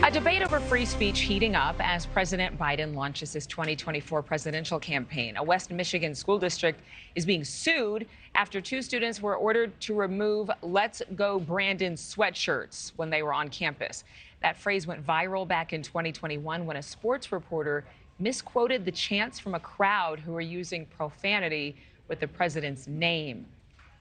A debate over free speech heating up as President Biden launches his 2024 presidential campaign. A West Michigan school district is being sued after two students were ordered to remove "Let's Go Brandon" sweatshirts when they were on campus. That phrase went viral back in 2021 when a sports reporter misquoted the chants from a crowd who were using profanity with the president's name,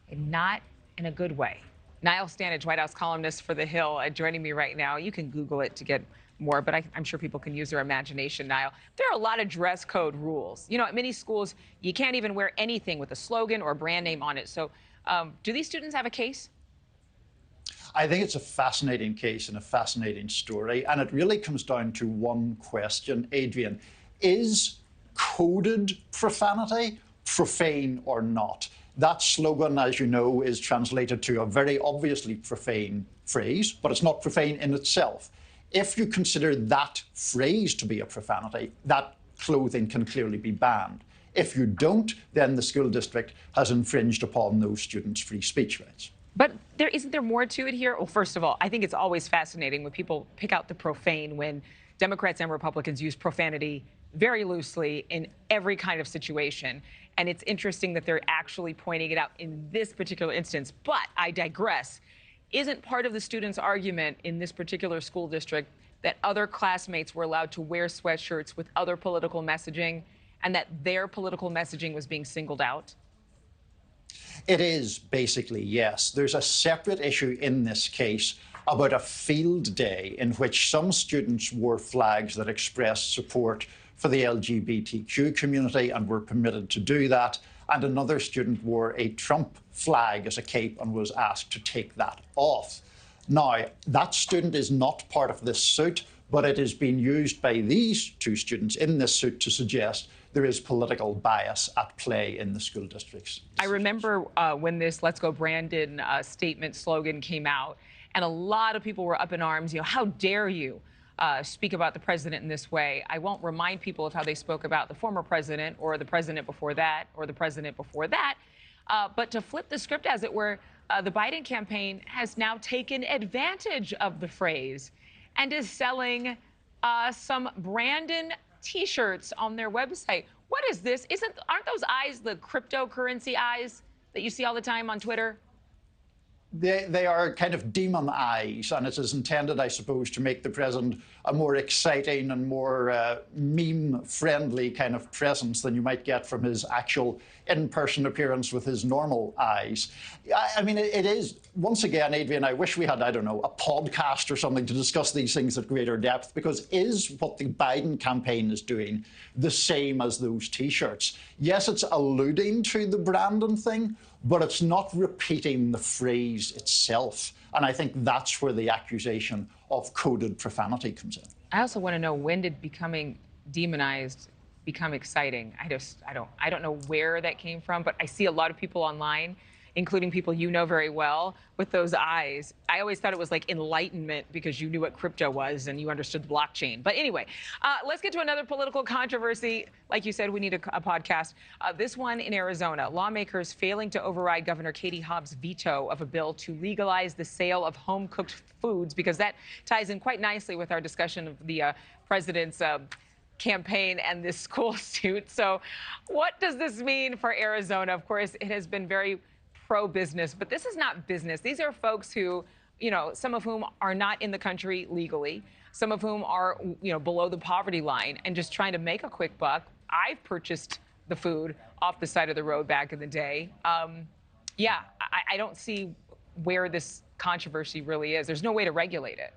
and not in a good way. Niall Stanage, White House columnist for The Hill, joining me right now. You can Google it to get more, but I'm sure people can use their imagination, Niall. There are a lot of dress code rules. You know, at many schools, you can't even wear anything with a slogan or brand name on it. So do these students have a case? I think it's a fascinating case and a fascinating story. And it really comes down to one question, Adrienne. Is coded profanity profane or not? That slogan, as you know, is translated to a very obviously profane phrase, but it's not profane in itself. If you consider that phrase to be a profanity, that clothing can clearly be banned. If you don't, then the school district has infringed upon those students' free speech rights. But isn't there more to it here? Well, first of all, I think it's always fascinating when people pick out the profane when Democrats and Republicans use profanity very loosely in every kind of situation. And it's interesting that they're actually pointing it out in this particular instance. But I digress. Isn't part of the students' argument in this particular school district that other classmates were allowed to wear sweatshirts with other political messaging and that their political messaging was being singled out? It is, basically, yes. There's a separate issue in this case about a field day in which some students wore flags that expressed support for the LGBTQ community and were permitted to do that. And another student wore a Trump flag as a cape and was asked to take that off. Now, that student is not part of this suit, but it is being used by these two students in this suit to suggest there is political bias at play in the school districts. I remember when this "Let's Go Brandon" statement slogan came out, and a lot of people were up in arms. You know, how dare you speak about the president in this way? I won't remind people of how they spoke about the former president or the president before that or the president before that. But to flip the script, as it were, the Biden campaign has now taken advantage of the phrase and is selling some Brandon T-shirts on their website. What is this? Aren't those eyes the cryptocurrency eyes that you see all the time on Twitter? They are kind of demon eyes, and it is intended, I suppose, to make the president a more exciting and more meme-friendly kind of presence than you might get from his actual in-person appearance with his normal eyes. I mean, it is, once again, Adrienne, I wish we had, I don't know, a podcast or something to discuss these things at greater depth, because is what the Biden campaign is doing the same as those T-shirts? Yes, it's alluding to the Brandon thing, but it's not repeating the phrase itself. And I think that's where the accusation of coded profanity comes in. I also want to know, when did becoming demonized become exciting? I don't know where that came from, but I see a lot of people online, including people you know very well, with those eyes. I always thought it was like enlightenment because you knew what crypto was and you understood the blockchain. But anyway, let's get to another political controversy. Like you said, we need a podcast. This one in Arizona, lawmakers failing to override Governor Katie Hobbs' veto of a bill to legalize the sale of home-cooked foods, because that ties in quite nicely with our discussion of the president's campaign and this school suit. So what does this mean for Arizona? Of course, it has been very pro-business, but this is not business. These are folks who, you know, some of whom are not in the country legally, some of whom are, you know, below the poverty line and just trying to make a quick buck. I've purchased the food off the side of the road back in the day. Yeah, I don't see where this controversy really is. There's no way to regulate it.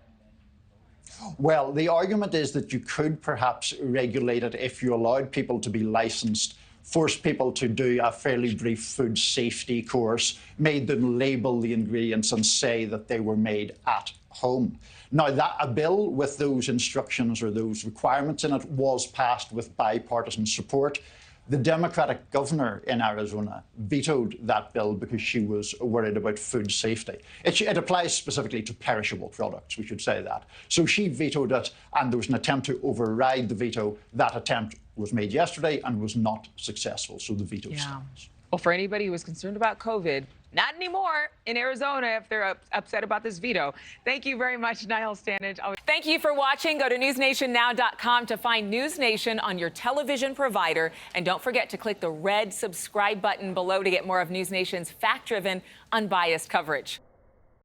Well, the argument is that you could perhaps regulate it if you allowed people to be licensed, force people to do a fairly brief food safety course, made them label the ingredients and say that they were made at home. Now, a bill with those instructions or those requirements in it was passed with bipartisan support. The Democratic governor in Arizona vetoed that bill because she was worried about food safety. It applies specifically to perishable products, we should say that. So she vetoed it, and there was an attempt to override the veto. That attempt was made yesterday and was not successful, so the veto stands. Well, for anybody who was concerned about COVID, Not anymore in Arizona if they're upset about this veto. Thank you very much, Niall Stanage. Thank you for watching. Go to newsnationnow.com to find NewsNation on your television provider. And don't forget to click the red subscribe button below to get more of NewsNation's fact-driven, unbiased coverage.